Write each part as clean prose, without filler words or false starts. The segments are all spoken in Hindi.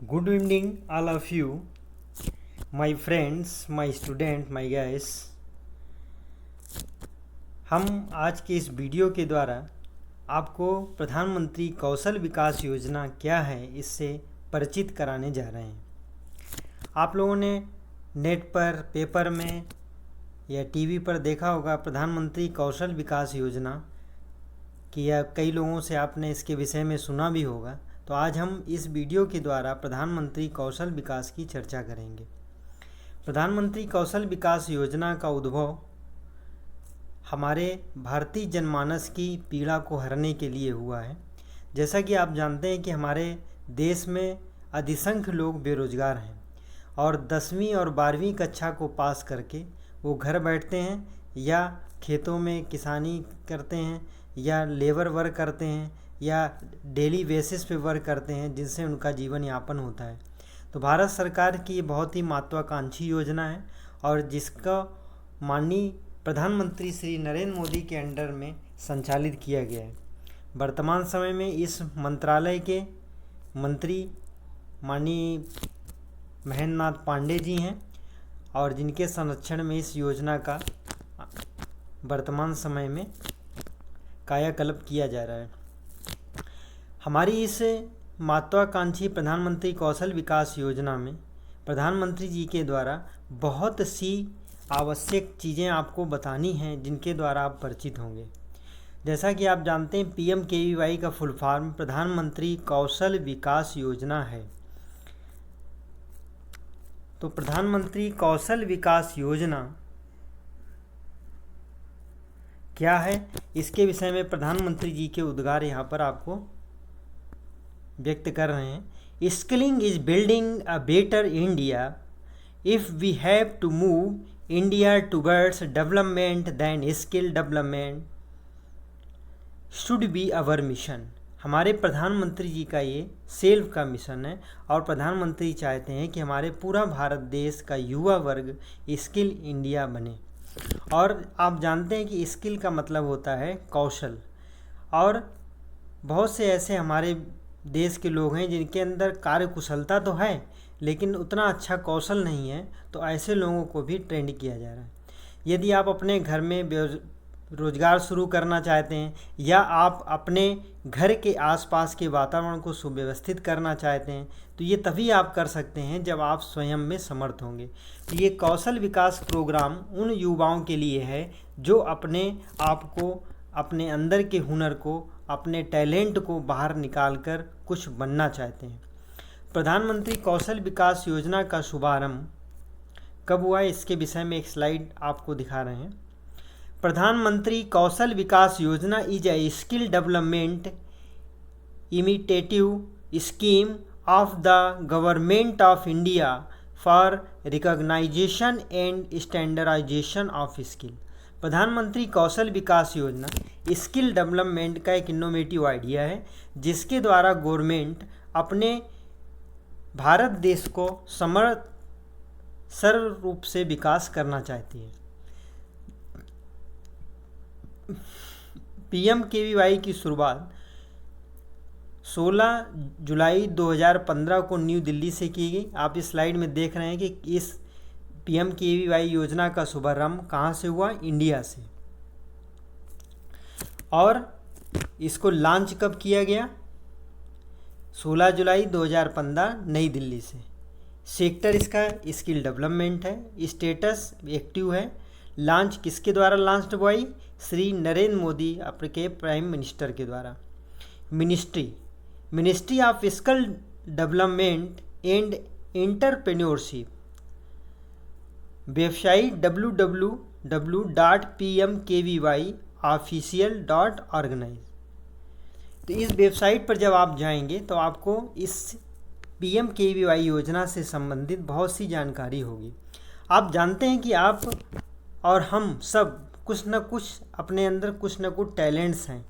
Good evening, all of you, my friends, my student, my guys। हम आज के इस वीडियो के द्वारा आपको प्रधानमंत्री कौशल विकास योजना क्या है इससे परिचित कराने जा रहे हैं। आप लोगों ने नेट पर, पेपर में या टीवी पर देखा होगा प्रधानमंत्री कौशल विकास योजना कि, या कई लोगों से आपने इसके विषय में सुना भी होगा। तो आज हम इस वीडियो के द्वारा प्रधानमंत्री कौशल विकास की चर्चा करेंगे। प्रधानमंत्री कौशल विकास योजना का उद्भव हमारे भारतीय जनमानस की पीड़ा को हरने के लिए हुआ है। जैसा कि आप जानते हैं कि हमारे देश में अधिसंख्य लोग बेरोजगार हैं और 10वीं और 12वीं कक्षा को पास करके वो घर बैठते हैं या खेतों में किसानी करते हैं या लेबर वर्क करते हैं या डेली बेसिस पे वर्क करते हैं, जिनसे उनका जीवन यापन होता है। तो भारत सरकार की ये बहुत ही महत्वाकांक्षी योजना है और जिसका माननीय प्रधानमंत्री श्री नरेंद्र मोदी के अंडर में संचालित किया गया है। वर्तमान समय में इस मंत्रालय के मंत्री माननीय महेंद्र नाथ पांडे जी हैं और जिनके संरक्षण में इस योजना का वर्तमान समय में कायाकल्प किया जा रहा है। हमारी इस महत्वाकांक्षी प्रधानमंत्री कौशल विकास योजना में प्रधानमंत्री जी के द्वारा बहुत सी आवश्यक चीज़ें आपको बतानी हैं जिनके द्वारा आप परिचित होंगे। जैसा कि आप जानते हैं PMKVY का फुल फॉर्म प्रधानमंत्री कौशल विकास योजना है। तो प्रधानमंत्री कौशल विकास योजना क्या है, इसके विषय में प्रधानमंत्री जी के उद्गार यहाँ पर आपको व्यक्त कर रहे हैं। Skilling is building a better India. If we have to move India towards development then skill development should be our mission. हमारे प्रधानमंत्री जी का ये सेल्फ का मिशन है और प्रधानमंत्री चाहते हैं कि हमारे पूरा भारत देश का युवा वर्ग स्किल इंडिया बने। और आप जानते हैं कि स्किल का मतलब होता है कौशल, और बहुत से ऐसे हमारे देश के लोग हैं जिनके अंदर कार्य कुशलता तो है लेकिन उतना अच्छा कौशल नहीं है। तो ऐसे लोगों को भी ट्रेंड किया जा रहा है। यदि आप अपने घर में रोजगार शुरू करना चाहते हैं या आप अपने घर के आसपास के वातावरण को सुव्यवस्थित करना चाहते हैं तो ये तभी आप कर सकते हैं जब आप स्वयं में समर्थ होंगे। तो ये कौशल विकास प्रोग्राम उन युवाओं के लिए है जो अपने आप को, अपने अंदर के हुनर को, अपने टैलेंट को बाहर निकालकर कुछ बनना चाहते हैं। प्रधानमंत्री कौशल विकास योजना का शुभारंभ कब हुआ है, इसके विषय में एक स्लाइड आपको दिखा रहे हैं। प्रधानमंत्री Kaushal Vikas Yojana is a skill development initiative scheme of the government of India for recognisation and standardisation of skill. Pradhan Mantri Kaushal Vikas योजना स्किल डेवलपमेंट का एक इनोवेटिव आइडिया है जिसके द्वारा गवर्नमेंट अपने भारत देश को सर्व रूप से विकास करना चाहती है। PMKVY की शुरुआत 16 जुलाई 2015 को न्यू दिल्ली से की गई। आप इस स्लाइड में देख रहे हैं कि इस PMKVY योजना का शुभारंभ कहाँ से हुआ, इंडिया से। और इसको लॉन्च कब किया गया, 16 जुलाई 2015 नई दिल्ली से। सेक्टर इसका स्किल डेवलपमेंट है, स्टेटस एक्टिव है। लॉन्च किसके द्वारा लॉन्च हुआ, श्री नरेंद्र मोदी आपके प्राइम मिनिस्टर के द्वारा। Ministry of skill development and entrepreneurship. Website www.pmkvyofficial.org। तो इस वेबसाइट पर जब आप जाएंगे तो आपको इस PMKVY योजना से संबंधित बहुत सी जानकारी होगी। आप जानते हैं कि आप और हम सब कुछ न कुछ अपने अंदर कुछ न कुछ टैलेंट्स हैं,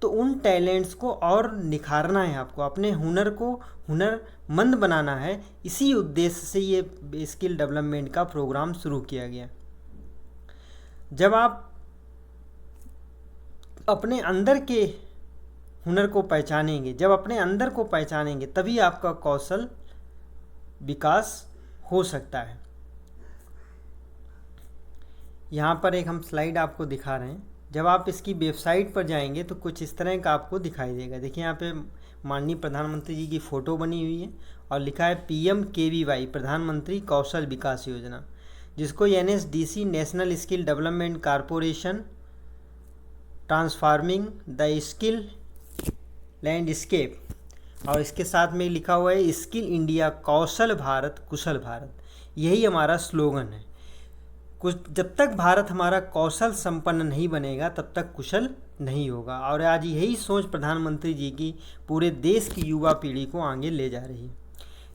तो उन टैलेंट्स को और निखारना है, आपको अपने हुनर को हुनरमंद बनाना है। इसी उद्देश्य से ये स्किल डेवलपमेंट का प्रोग्राम शुरू किया गया। जब आप अपने अंदर के हुनर को पहचानेंगे, जब अपने अंदर को पहचानेंगे तभी आपका कौशल विकास हो सकता है। यहाँ पर एक हम स्लाइड आपको दिखा रहे हैं। जब आप इसकी वेबसाइट पर जाएंगे तो कुछ इस तरह का आपको दिखाई देगा। देखिए यहाँ पे माननीय प्रधानमंत्री जी की फ़ोटो बनी हुई है और लिखा है PMKVY, प्रधानमंत्री कौशल विकास योजना, जिसको NSDC national skill development corporation transforming the skill landscape, और इसके साथ में लिखा हुआ है स्किल इंडिया, कौशल भारत, कुशल भारत। यही हमारा स्लोगन है। कुछ जब तक भारत हमारा कौशल संपन्न नहीं बनेगा तब तक कुशल नहीं होगा। और आज यही सोच प्रधानमंत्री जी की पूरे देश की युवा पीढ़ी को आगे ले जा रही है।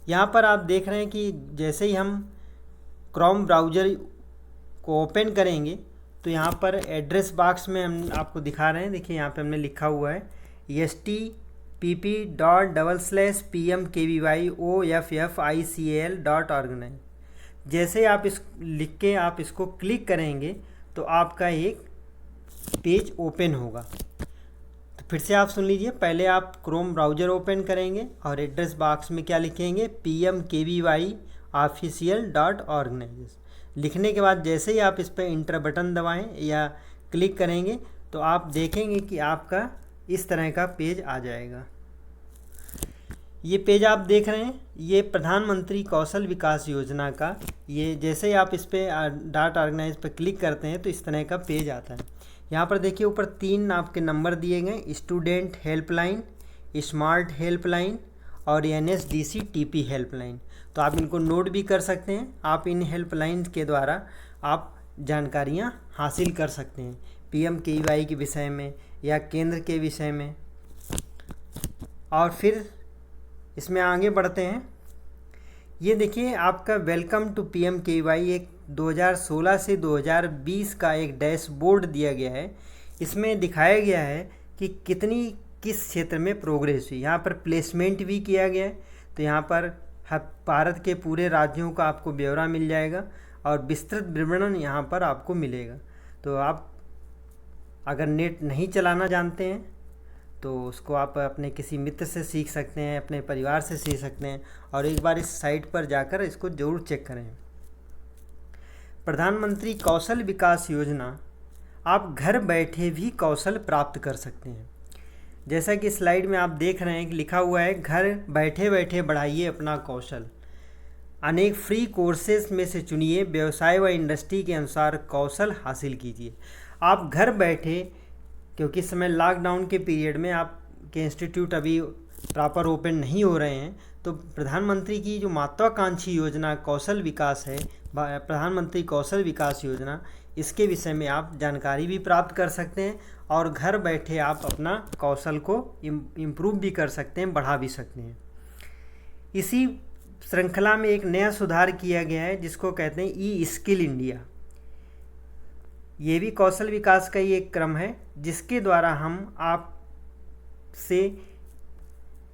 यहाँ पर आप देख रहे हैं कि जैसे ही हम क्रोम ब्राउज़र को ओपन करेंगे तो यहाँ पर एड्रेस बॉक्स में हम आपको दिखा रहे हैं। देखिए यहाँ पे हमने लिखा हुआ है http://pmkvyoffICAL.org। जैसे आप इस लिख के आप इसको क्लिक करेंगे तो आपका एक पेज ओपन होगा। तो फिर से आप सुन लीजिए, पहले आप क्रोम ब्राउज़र ओपन करेंगे और एड्रेस बॉक्स में क्या लिखेंगे, PMKVYofficial.org। लिखने के बाद जैसे ही आप इस पर इंटर बटन दबाएं या क्लिक करेंगे तो आप देखेंगे कि आपका इस तरह का पेज आ जाएगा। ये पेज आप देख रहे हैं, ये प्रधानमंत्री कौशल विकास योजना का, ये जैसे ही आप इस पर .org पर क्लिक करते हैं तो इस तरह का पेज आता है। यहाँ पर देखिए ऊपर 3 आपके नंबर दिए गए, स्टूडेंट हेल्पलाइन, स्मार्ट हेल्पलाइन और NSDC TP हेल्पलाइन। तो आप इनको नोट भी कर सकते हैं। आप इन हेल्पलाइन के द्वारा आप जानकारियाँ हासिल कर सकते हैं PMKVY के विषय में या केंद्र के विषय में। और फिर इसमें आगे बढ़ते हैं। ये देखिए आपका वेलकम टू PMKVY एक 2016 से 2020 का एक डैशबोर्ड दिया गया है। इसमें दिखाया गया है कि किस क्षेत्र में प्रोग्रेस हुई। यहाँ पर प्लेसमेंट भी किया गया है। तो यहाँ पर भारत के पूरे राज्यों का आपको ब्यौरा मिल जाएगा और विस्तृत विवरण यहाँ पर आपको मिलेगा। तो आप अगर नेट नहीं चलाना जानते हैं तो उसको आप अपने किसी मित्र से सीख सकते हैं, अपने परिवार से सीख सकते हैं, और एक बार इस साइट पर जाकर इसको ज़रूर चेक करें। प्रधानमंत्री कौशल विकास योजना, आप घर बैठे भी कौशल प्राप्त कर सकते हैं। जैसा कि स्लाइड में आप देख रहे हैं कि लिखा हुआ है घर बैठे बैठे बढ़ाइए अपना कौशल। अनेक फ्री कोर्सेज में से चुनिए, व्यवसाय व इंडस्ट्री के अनुसार कौशल हासिल कीजिए। आप घर बैठे, क्योंकि इस समय लॉकडाउन के पीरियड में आपके इंस्टीट्यूट अभी प्रॉपर ओपन नहीं हो रहे हैं, तो प्रधानमंत्री की जो महत्वाकांक्षी योजना कौशल विकास है, प्रधानमंत्री कौशल विकास योजना, इसके विषय में आप जानकारी भी प्राप्त कर सकते हैं और घर बैठे आप अपना कौशल को इम्प्रूव भी कर सकते हैं, बढ़ा भी सकते हैं। इसी श्रृंखला में एक नया सुधार किया गया है जिसको कहते हैं ई-स्किल इंडिया। ये भी कौशल विकास का ही एक क्रम है जिसके द्वारा हम आपसे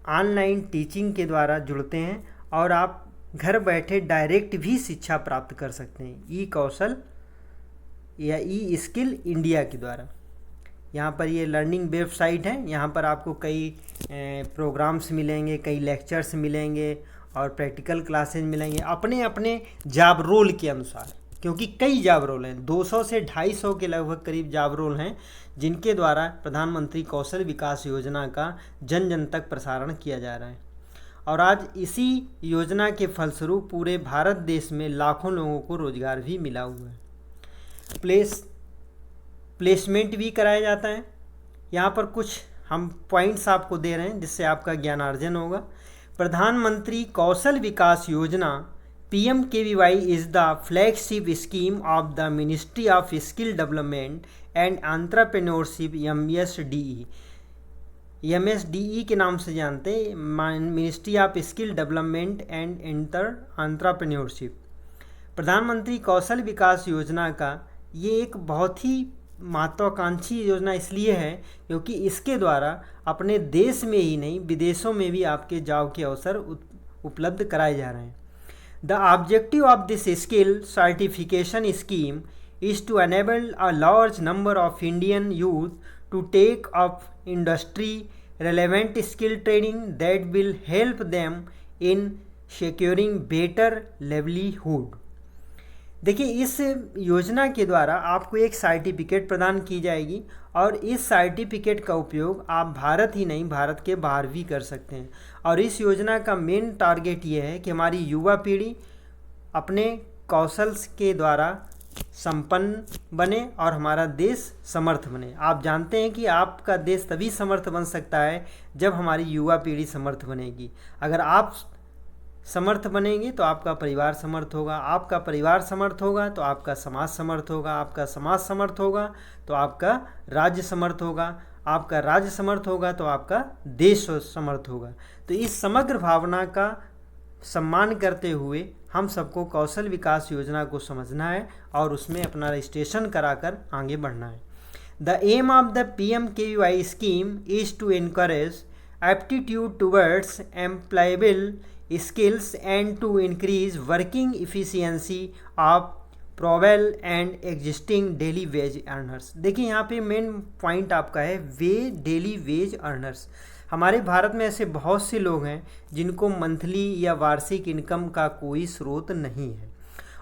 ऑनलाइन टीचिंग के द्वारा जुड़ते हैं और आप घर बैठे डायरेक्ट भी शिक्षा प्राप्त कर सकते हैं ई कौशल या ई स्किल इंडिया के द्वारा। यहाँ पर ये लर्निंग वेबसाइट है। यहाँ पर आपको कई प्रोग्राम्स मिलेंगे, कई लेक्चर्स मिलेंगे और प्रैक्टिकल क्लासेज मिलेंगे अपने अपने जॉब रोल के अनुसार, क्योंकि कई जॉब रोल हैं, 200 से 250 के लगभग करीब जॉब रोल हैं जिनके द्वारा प्रधानमंत्री कौशल विकास योजना का जन जन तक प्रसारण किया जा रहा है। और आज इसी योजना के फलस्वरूप पूरे भारत देश में लाखों लोगों को रोजगार भी मिला हुआ है। प्लेसमेंट भी कराया जाता है। यहाँ पर कुछ हम पॉइंट्स आपको दे रहे हैं जिससे आपका ज्ञानार्जन होगा। प्रधानमंत्री कौशल विकास योजना PMKVY is the flagship scheme of the ministry of skill development and entrepreneurship MSDE के नाम से जानते हैं, ministry of skill development and entrepreneurship. प्रधानमंत्री कौशल विकास योजना का ये एक बहुत ही महत्वाकांक्षी योजना इसलिए है क्योंकि इसके द्वारा अपने देश में ही नहीं विदेशों में भी आपके जॉब के अवसर उपलब्ध कराए जा रहे हैं। The objective of this skill certification scheme is to enable a large number of Indian youth to take up industry relevant skill training that will help them in securing better livelihood. देखिए, इस योजना के द्वारा आपको एक सर्टिफिकेट प्रदान की जाएगी और इस सर्टिफिकेट का उपयोग आप भारत ही नहीं, भारत के बाहर भी कर सकते हैं। और इस योजना का मेन टारगेट ये है कि हमारी युवा पीढ़ी अपने कौशल के द्वारा संपन्न बने और हमारा देश समर्थ बने। आप जानते हैं कि आपका देश तभी समर्थ बन सकता है जब हमारी युवा पीढ़ी समर्थ बनेगी। अगर आप समर्थ बनेंगे तो आपका परिवार समर्थ होगा, आपका परिवार समर्थ होगा तो आपका समाज समर्थ होगा, आपका समाज समर्थ होगा तो आपका राज्य समर्थ होगा, आपका राज्य समर्थ होगा तो आपका देश समर्थ होगा। तो इस समग्र भावना का सम्मान करते हुए हम सबको कौशल विकास योजना को समझना है और उसमें अपना रजिस्ट्रेशन कराकर आगे बढ़ना है। The aim of the PMKVY scheme is to encourage aptitude towards employable skills and to increase working efficiency of prevail and existing daily wage earners. देखिए, यहाँ पे मेन पॉइंट आपका है डेली वेज अर्नर्स। हमारे भारत में ऐसे बहुत से लोग हैं जिनको मंथली या वार्षिक इनकम का कोई स्रोत नहीं है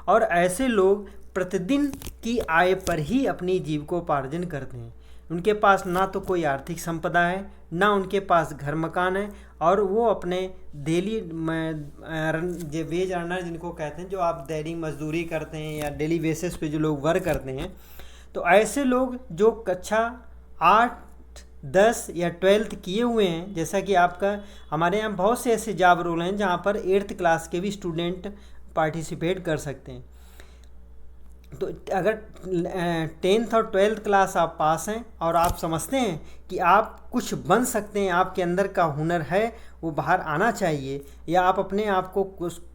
और ऐसे लोग प्रतिदिन की आय पर ही अपनी जीविकोपार्जन करते हैं। उनके पास ना तो कोई आर्थिक संपदा है, ना उनके पास घर मकान है और वो अपने डेली वेज अर्नर जिनको कहते हैं, जो आप दैनिक मजदूरी करते हैं या डेली बेसिस पे जो लोग वर्क करते हैं, तो ऐसे लोग जो कक्षा 8, 10 या 12th किए हुए हैं, जैसा कि आपका हमारे यहाँ बहुत से ऐसे जॉब रोल हैं जहाँ पर 8th क्लास के भी स्टूडेंट पार्टिसिपेट कर सकते हैं। तो अगर 10th और 12th क्लास आप पास हैं और आप समझते हैं कि आप कुछ बन सकते हैं, आपके अंदर का हुनर है वो बाहर आना चाहिए, या आप अपने आप को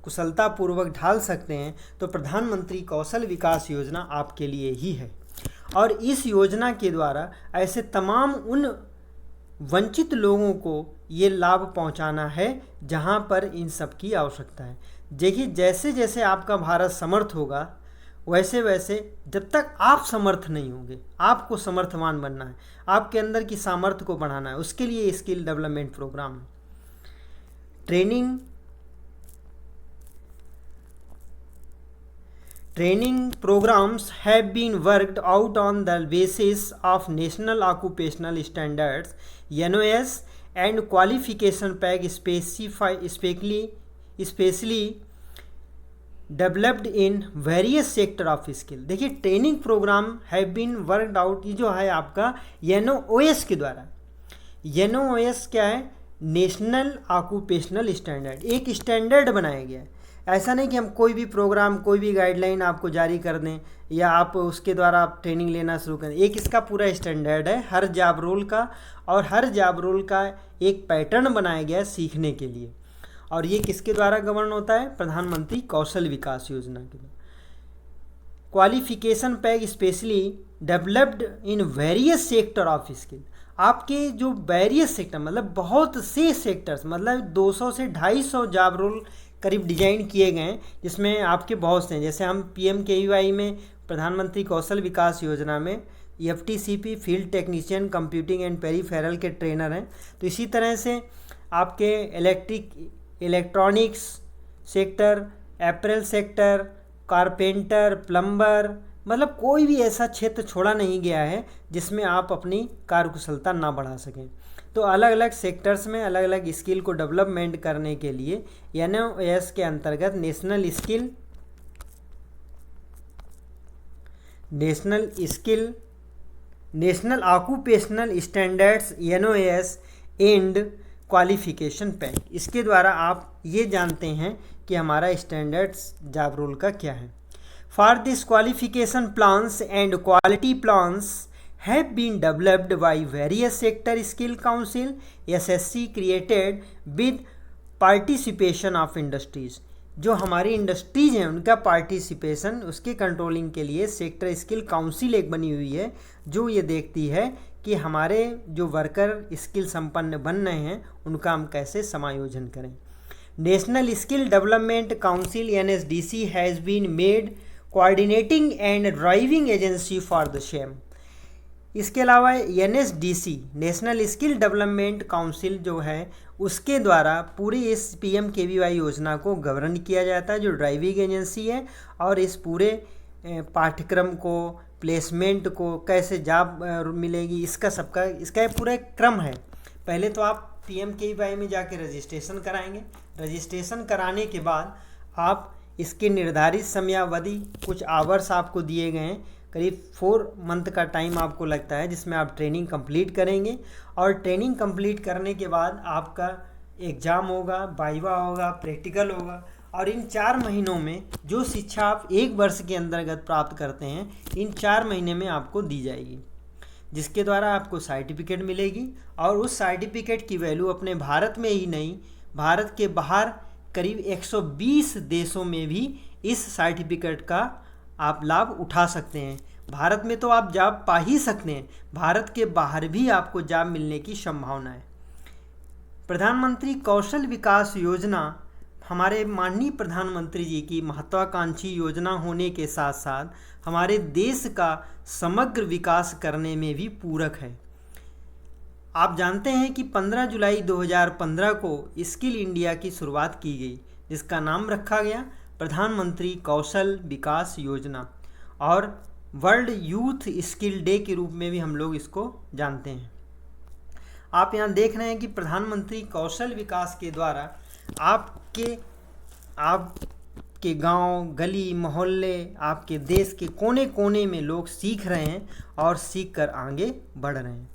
कुशलतापूर्वक ढाल सकते हैं, तो प्रधानमंत्री कौशल विकास योजना आपके लिए ही है। और इस योजना के द्वारा ऐसे तमाम उन वंचित लोगों को ये लाभ पहुंचाना है जहां पर इन सब की आवश्यकता है। देखिए, जैसे जैसे आपका भारत समर्थ होगा वैसे वैसे जब तक आप समर्थ नहीं होंगे, आपको समर्थवान बनना है, आपके अंदर की सामर्थ्य को बढ़ाना है, उसके लिए स्किल डेवलपमेंट प्रोग्राम है। Training programs have been worked out on the basis of National Occupational Standards (NOS) and qualification pack specially developed in various sector of skill। देखिए, training programme have been worked out, ये जो है आपका NOS के द्वारा। NOS क्या है? नेशनल ऑक्यूपेशनल स्टैंडर्ड, एक स्टैंडर्ड बनाया गया है। ऐसा नहीं कि हम कोई भी प्रोग्राम, कोई भी गाइडलाइन आपको जारी कर दें या आप उसके द्वारा आप ट्रेनिंग लेना शुरू करें। एक इसका पूरा स्टैंडर्ड है हर जॉब रोल का, और हर जॉब रोल का एक पैटर्न बनाया गया है सीखने के लिए। और ये किसके द्वारा गवर्न होता है? प्रधानमंत्री कौशल विकास योजना के द्वारा। Qualification pack specially developed in various sector of skill. आपके जो वेरियस सेक्टर मतलब बहुत से सेक्टर्स, मतलब 200 से 250 जॉब रोल करीब डिजाइन किए गए हैं, जिसमें आपके बहुत से हैं। जैसे हम PMKVY में प्रधानमंत्री कौशल विकास योजना में FTCP field technician computing and peripheral के ट्रेनर हैं। तो इसी तरह से आपके electronics sector, apparel sector, carpenter, plumber, मतलब कोई भी ऐसा क्षेत्र छोड़ा नहीं गया है जिसमें आप अपनी कार्यकुशलता ना बढ़ा सकें। तो अलग अलग सेक्टर्स में अलग अलग स्किल को डेवलपमेंट करने के लिए NOS के अंतर्गत national occupational standards NOS and qualification pack, इसके द्वारा आप ये जानते हैं कि हमारा स्टैंडर्ड्स जॉब रोल का क्या है। For this qualification plans and quality plans have been developed by various sector skill council SSC created with participation of industries। जो हमारी इंडस्ट्रीज हैं उनका पार्टिसिपेशन, उसके कंट्रोलिंग के लिए सेक्टर स्किल काउंसिल एक बनी हुई है जो ये देखती है कि हमारे जो वर्कर स्किल संपन्न बन रहे हैं उनका हम कैसे समायोजन करें। National skill development council NSDC has been made coordinating and driving agency for the same. इसके अलावा NSDC national skill development council जो है उसके द्वारा पूरी इस PMKVY योजना को गवर्न किया जाता है, जो ड्राइविंग एजेंसी है। और इस पूरे पाठ्यक्रम को, प्लेसमेंट को, कैसे जॉब मिलेगी, इसका पूरा एक क्रम है। पहले तो आप PMKVY में जाके रजिस्ट्रेशन कराएंगे। रजिस्ट्रेशन कराने के बाद आप इसके निर्धारित समयावधि, कुछ आवर्स आपको दिए गए हैं, करीब 4 मंथ का टाइम आपको लगता है, जिसमें आप ट्रेनिंग कंप्लीट करेंगे। और ट्रेनिंग कंप्लीट करने के बाद आपका एग्ज़ाम होगा, वाइवा होगा, प्रैक्टिकल होगा। और इन 4 महीनों में जो शिक्षा आप 1 वर्ष के अंतर्गत प्राप्त करते हैं, इन 4 महीने में आपको दी जाएगी, जिसके द्वारा आपको सर्टिफिकेट मिलेगी। और उस सर्टिफिकेट की वैल्यू अपने भारत में ही नहीं, भारत के बाहर करीब 120 देशों में भी इस सर्टिफिकेट का आप लाभ उठा सकते हैं। भारत में तो आप जॉब पा ही सकते हैं, भारत के बाहर भी आपको जॉब मिलने की संभावना है। प्रधानमंत्री कौशल विकास योजना हमारे माननीय प्रधानमंत्री जी की महत्वाकांक्षी योजना होने के साथ साथ हमारे देश का समग्र विकास करने में भी पूरक है। आप जानते हैं कि 15 जुलाई 2015 को स्किल इंडिया की शुरुआत की गई, जिसका नाम रखा गया प्रधानमंत्री कौशल विकास योजना, और वर्ल्ड यूथ स्किल डे के रूप में भी हम लोग इसको जानते हैं। आप यहाँ देख रहे हैं कि प्रधानमंत्री कौशल विकास के द्वारा आपके गांव, गली, मोहल्ले, आपके देश के कोने कोने में लोग सीख रहे हैं और सीख कर आगे बढ़ रहे हैं।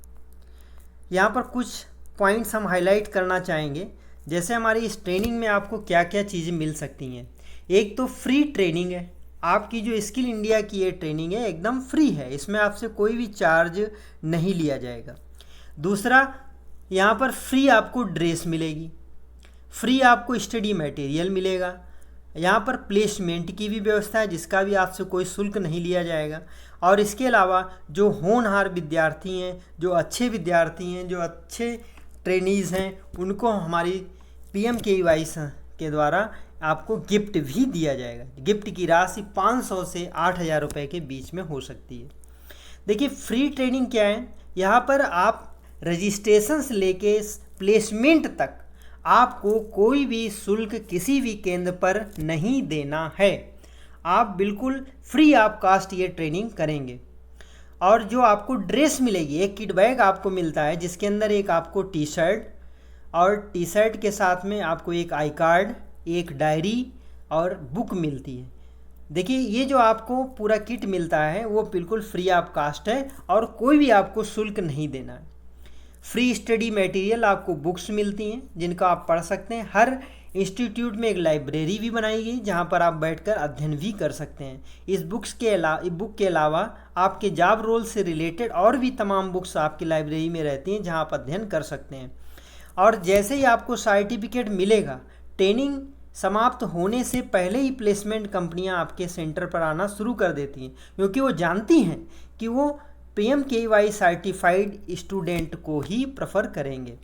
यहाँ पर कुछ पॉइंट्स हम हाईलाइट करना चाहेंगे, जैसे हमारी इस ट्रेनिंग में आपको क्या क्या चीज़ें मिल सकती हैं। एक तो फ्री ट्रेनिंग है, आपकी जो स्किल इंडिया की ये ट्रेनिंग है एकदम फ्री है, इसमें आपसे कोई भी चार्ज नहीं लिया जाएगा। दूसरा, यहाँ पर फ्री आपको ड्रेस मिलेगी, फ्री आपको स्टडी मटेरियल मिलेगा। यहाँ पर प्लेसमेंट की भी व्यवस्था है, जिसका भी आपसे कोई शुल्क नहीं लिया जाएगा। और इसके अलावा जो होनहार विद्यार्थी हैं, जो अच्छे विद्यार्थी हैं, जो अच्छे ट्रेनीज़ हैं, उनको हमारी PMKVY के द्वारा आपको गिफ्ट भी दिया जाएगा। गिफ्ट की राशि 500 से 8,000 रुपये के बीच में हो सकती है। देखिए, फ्री ट्रेनिंग क्या है, यहाँ पर आप रजिस्ट्रेशन से लेके प्लेसमेंट तक आपको कोई भी शुल्क किसी भी केंद्र पर नहीं देना है। आप बिल्कुल फ्री ऑफ कास्ट ये ट्रेनिंग करेंगे। और जो आपको ड्रेस मिलेगी, एक किट बैग आपको मिलता है, जिसके अंदर एक आपको टी शर्ट, और टी शर्ट के साथ में आपको एक आई कार्ड, एक डायरी और बुक मिलती है। देखिए, ये जो आपको पूरा किट मिलता है वो बिल्कुल फ्री ऑफ कास्ट है और कोई भी आपको शुल्क नहीं देना है। फ्री स्टडी मटेरियल आपको बुक्स मिलती हैं, जिनका आप पढ़ सकते हैं। हर इंस्टीट्यूट में एक लाइब्रेरी भी बनाई गई, जहां पर आप बैठकर अध्ययन भी कर सकते हैं। इस बुक के अलावा आपके जॉब रोल से रिलेटेड और भी तमाम बुक्स आपकी लाइब्रेरी में रहती हैं, जहां आप अध्ययन कर सकते हैं। और जैसे ही आपको सर्टिफिकेट मिलेगा, ट्रेनिंग समाप्त होने से पहले ही प्लेसमेंट कंपनियां आपके सेंटर पर आना शुरू कर देती हैं, क्योंकि वो जानती हैं कि वो PMKVY सर्टिफाइड स्टूडेंट को ही प्रेफर करेंगे।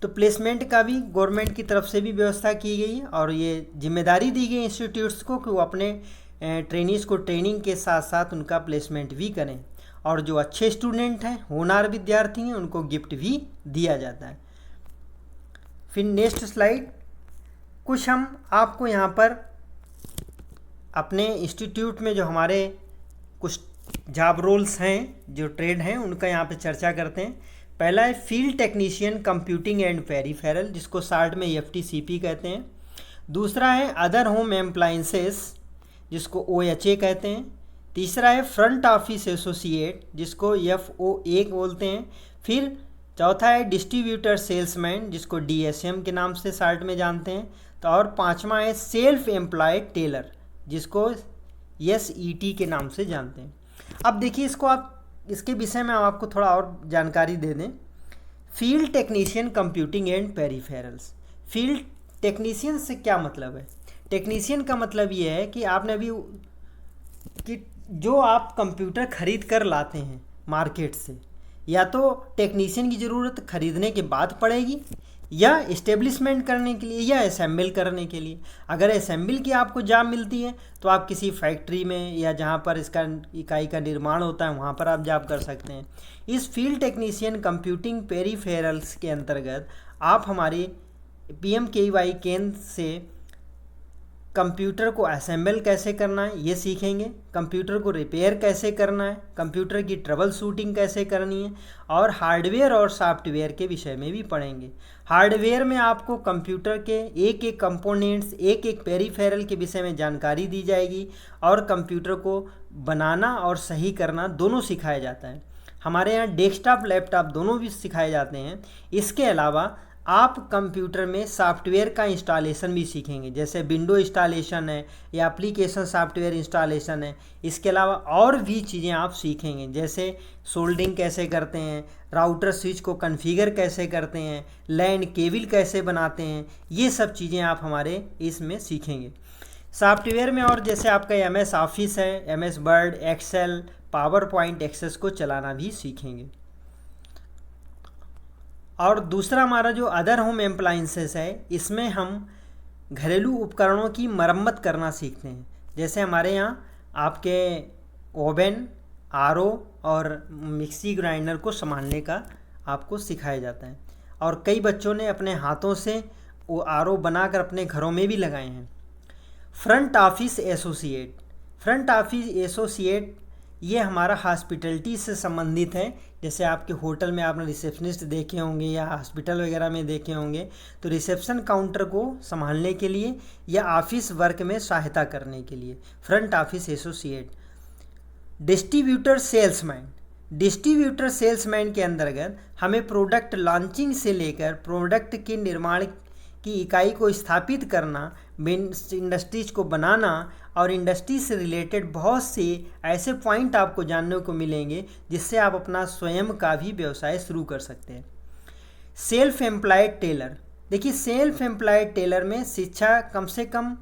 तो प्लेसमेंट का भी गवर्नमेंट की तरफ से भी व्यवस्था की गई है, और ये जिम्मेदारी दी गई इंस्टीट्यूट्स को कि वो अपने ट्रेनीज़ को ट्रेनिंग के साथ साथ उनका प्लेसमेंट भी करें। और जो अच्छे स्टूडेंट हैं, होनहार विद्यार्थी हैं, उनको गिफ्ट भी दिया जाता है। फिर नेक्स्ट स्लाइड, कुछ हम आपको यहाँ पर अपने इंस्टीट्यूट में जो हमारे कुछ जॉब रोल्स हैं, जो ट्रेड हैं, उनका यहाँ पे चर्चा करते हैं। पहला है field technician computing and peripheral, जिसको शार्ट में FTCP कहते हैं। दूसरा है अदर होम एम्प्लायंसेस, जिसको OHA कहते हैं। तीसरा है फ्रंट ऑफिस एसोसिएट, जिसको FOA बोलते हैं। फिर चौथा है डिस्ट्रीब्यूटर सेल्समैन, जिसको DSM के नाम से शार्ट में जानते हैं। तो और पांचवा है सेल्फ एम्प्लॉयड टेलर, जिसको SET के नाम से जानते हैं। अब देखिए, इसके विषय में हम आपको थोड़ा और जानकारी दे दें। Field technician computing and peripherals, field technician से क्या मतलब है? टेक्नीशियन का मतलब ये है कि आपने अभी कि जो आप कंप्यूटर खरीद कर लाते हैं मार्केट से, या तो टेक्नीशियन की ज़रूरत खरीदने के बाद पड़ेगी, या इस्टेब्लिशमेंट करने के लिए या असेंबल करने के लिए। अगर असेंबल की आपको जॉब मिलती है तो आप किसी फैक्ट्री में या जहाँ पर इसका इकाई का निर्माण होता है वहाँ पर आप जॉब कर सकते हैं। इस फील्ड टेक्नीशियन कंप्यूटिंग पेरीफेरल्स के अंतर्गत आप हमारे PMKVY केंद्र से कंप्यूटर को असेंबल कैसे करना है ये सीखेंगे, कंप्यूटर को रिपेयर कैसे करना है, कंप्यूटर की ट्रबल शूटिंग कैसे करनी है, और हार्डवेयर और सॉफ्टवेयर के विषय में भी पढ़ेंगे। हार्डवेयर में आपको कंप्यूटर के एक एक कंपोनेंट्स, एक एक पेरीफेरल के विषय में जानकारी दी जाएगी और कंप्यूटर को बनाना और सही करना दोनों सिखाया जाता है। हमारे यहाँ डेस्कटॉप लैपटॉप दोनों भी सिखाए जाते हैं। इसके अलावा आप कंप्यूटर में सॉफ्टवेयर का इंस्टॉलेशन भी सीखेंगे, जैसे विंडो इंस्टॉलेशन है या एप्लीकेशन सॉफ्टवेयर इंस्टॉलेशन है। इसके अलावा और भी चीज़ें आप सीखेंगे, जैसे सोल्डरिंग कैसे करते हैं, राउटर स्विच को कॉन्फ़िगर कैसे करते हैं, लैन केबल कैसे बनाते हैं, ये सब चीज़ें आप हमारे इसमें सीखेंगे। सॉफ्टवेयर में और जैसे आपका MS ऑफिस है, MS Word, Excel, PowerPoint, Access को चलाना भी सीखेंगे। और दूसरा हमारा जो अदर होम एप्लाइंसेस है, इसमें हम घरेलू उपकरणों की मरम्मत करना सीखते हैं। जैसे हमारे यहाँ आपके ओवन, RO और मिक्सी ग्राइंडर को संभालने का आपको सिखाया जाता है। और कई बच्चों ने अपने हाथों से वो RO बनाकर अपने घरों में भी लगाए हैं। Front office associate, front office associate ये हमारा हॉस्पिटलिटी से संबंधित है। जैसे आपके होटल में आपने रिसेप्शनिस्ट देखे होंगे या हॉस्पिटल वगैरह में देखे होंगे, तो रिसेप्शन काउंटर को संभालने के लिए या ऑफिस वर्क में सहायता करने के लिए front office associate. Distributor salesman, distributor salesman के अंतर्गत हमें प्रोडक्ट लॉन्चिंग से लेकर प्रोडक्ट के निर्माण की इकाई को स्थापित करना, इंडस्ट्रीज को बनाना और इंडस्ट्री से रिलेटेड बहुत से ऐसे पॉइंट आपको जानने को मिलेंगे जिससे आप अपना स्वयं का भी व्यवसाय शुरू कर सकते हैं। सेल्फ एम्प्लॉयड टेलर, देखिए सेल्फ एम्प्लॉयड टेलर में शिक्षा कम से कम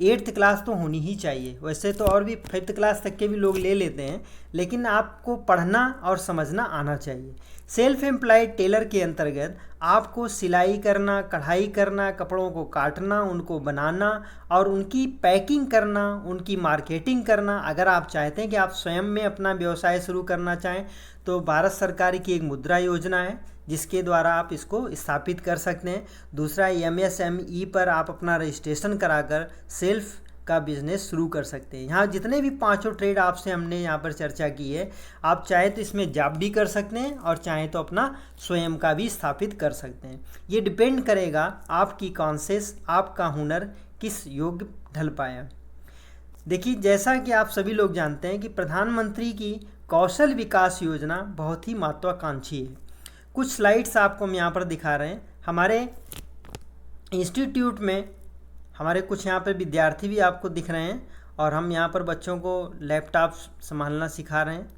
8th क्लास तो होनी ही चाहिए। वैसे तो और भी 5th क्लास तक के भी लोग ले लेते हैं, लेकिन आपको पढ़ना और समझना आना चाहिए। सेल्फ एम्प्लॉयड टेलर के अंतर्गत आपको सिलाई करना, कढ़ाई करना, कपड़ों को काटना, उनको बनाना और उनकी पैकिंग करना, उनकी मार्केटिंग करना। अगर आप चाहते हैं कि आप स्वयं में अपना व्यवसाय शुरू करना चाहें तो भारत सरकार की एक मुद्रा योजना है जिसके द्वारा आप इसको स्थापित कर सकते हैं। दूसरा MSME पर आप अपना रजिस्ट्रेशन कराकर सेल्फ का बिजनेस शुरू कर सकते हैं। यहाँ जितने भी 5 ट्रेड आपसे हमने यहाँ पर चर्चा की है, आप चाहे तो इसमें जॉब भी कर सकते हैं और चाहे तो अपना स्वयं का भी स्थापित कर सकते हैं। ये डिपेंड करेगा आपकी कॉन्सेस, आपका हुनर किस योग्य ढल पाया। देखिए जैसा कि आप सभी लोग जानते हैं कि प्रधानमंत्री की कौशल विकास योजना बहुत ही महत्वाकांक्षी है। कुछ स्लाइड्स आपको हम यहाँ पर दिखा रहे हैं। हमारे इंस्टीट्यूट में हमारे कुछ यहाँ पर विद्यार्थी भी आपको दिख रहे हैं और हम यहाँ पर बच्चों को लैपटॉप संभालना सिखा रहे हैं।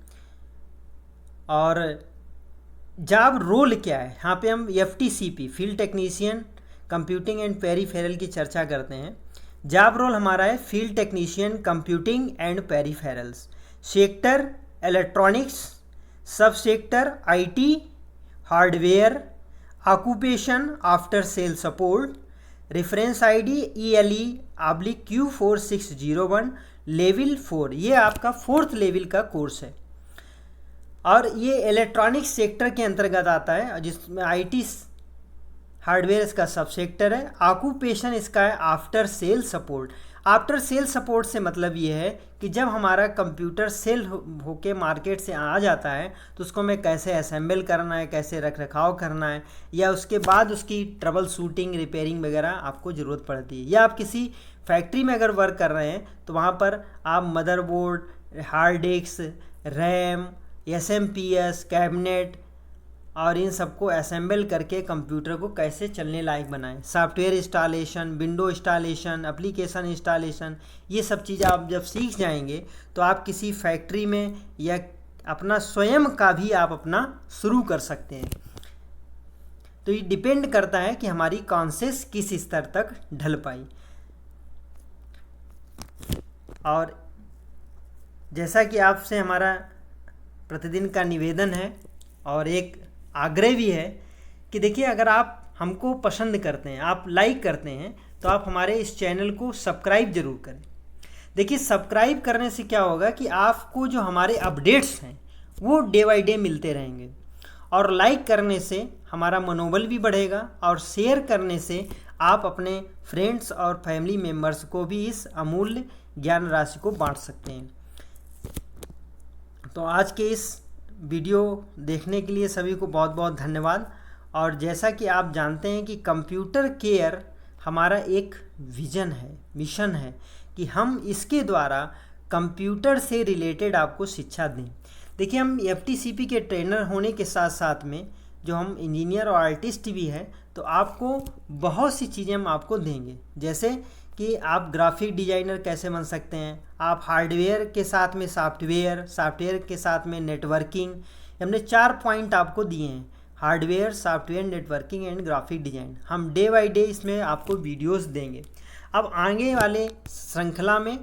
और जॉब रोल क्या है, यहाँ पे हम FTCP field technician computing and peripheral की चर्चा करते हैं। जॉब रोल हमारा है field technician computing and peripherals, sector electronics, sub sector IT, hardware, occupation after sale support, reference ID ELE/Q4601, level 4, ये आपका 4th लेवल का कोर्स है। और ये इलेक्ट्रॉनिक्स सेक्टर के अंतर्गत आता है जिसमें IT हार्डवेयर इसका सब सेक्टर है। ऑक्यूपेशन इसका है after sale support. After sale support से मतलब ये है कि जब हमारा कंप्यूटर सेल होके मार्केट से आ जाता है तो उसको हमें कैसे असेंबल करना है, कैसे रख रखाव करना है, या उसके बाद उसकी ट्रबल शूटिंग, रिपेयरिंग वगैरह आपको ज़रूरत पड़ती है। या आप किसी फैक्ट्री में अगर वर्क कर रहे हैं तो वहाँ पर आप motherboard, hard disk, RAM, SMPS, cabinet और इन सबको असेंबल करके कंप्यूटर को कैसे चलने लायक बनाएं। Software installation, window installation, application installation, ये सब चीज़ आप जब सीख जाएंगे तो आप किसी फैक्ट्री में या अपना स्वयं का भी आप अपना शुरू कर सकते हैं। तो ये डिपेंड करता है कि हमारी कॉन्सेस किस स्तर तक ढल पाई। और जैसा कि आपसे हमारा प्रतिदिन का निवेदन है और एक आग्रह भी है कि देखिए अगर आप हमको पसंद करते हैं, आप लाइक करते हैं, तो आप हमारे इस चैनल को सब्सक्राइब ज़रूर करें। देखिए सब्सक्राइब करने से क्या होगा कि आपको जो हमारे अपडेट्स हैं वो डे बाई डे मिलते रहेंगे, और लाइक करने से हमारा मनोबल भी बढ़ेगा, और शेयर करने से आप अपने फ्रेंड्स और फैमिली मेम्बर्स को भी इस अमूल्य ज्ञान राशि को बांट सकते हैं। तो आज के इस वीडियो देखने के लिए सभी को बहुत बहुत धन्यवाद। और जैसा कि आप जानते हैं कि कंप्यूटर केयर हमारा एक विजन है, मिशन है कि हम इसके द्वारा कंप्यूटर से रिलेटेड आपको शिक्षा दें। देखिए हम FTCP के ट्रेनर होने के साथ साथ में जो हम इंजीनियर और आर्टिस्ट भी हैं, तो आपको बहुत सी चीज़ें हम आपको देंगे, जैसे कि आप ग्राफिक डिजाइनर कैसे बन सकते हैं, आप हार्डवेयर के साथ में सॉफ्टवेयर, सॉफ्टवेयर के साथ में नेटवर्किंग। हमने 4 पॉइंट आपको दिए हैं, hardware, software, networking and graphic design. हम डे बाय डे इसमें आपको वीडियोस देंगे। अब आगे वाले श्रृंखला में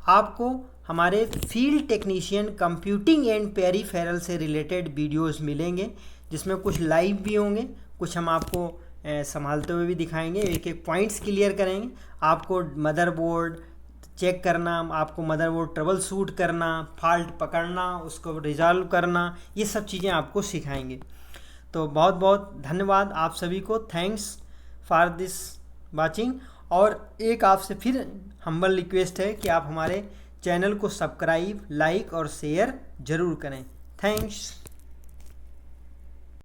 आपको हमारे field technician computing and peripheral से रिलेटेड वीडियोस मिलेंगे, जिसमें कुछ लाइव भी होंगे, कुछ हम आपको संभालते हुए भी दिखाएंगे, एक एक पॉइंट्स क्लियर करेंगे। आपको मदरबोर्ड चेक करना, आपको मदरबोर्ड ट्रबल शूट करना, फॉल्ट पकड़ना, उसको रिजॉल्व करना, ये सब चीज़ें आपको सिखाएंगे। तो बहुत बहुत धन्यवाद आप सभी को, थैंक्स फॉर दिस वाचिंग। और एक आपसे फिर हम्बल रिक्वेस्ट है कि आप हमारे चैनल को सब्सक्राइब, लाइक और शेयर ज़रूर करें। थैंक्स।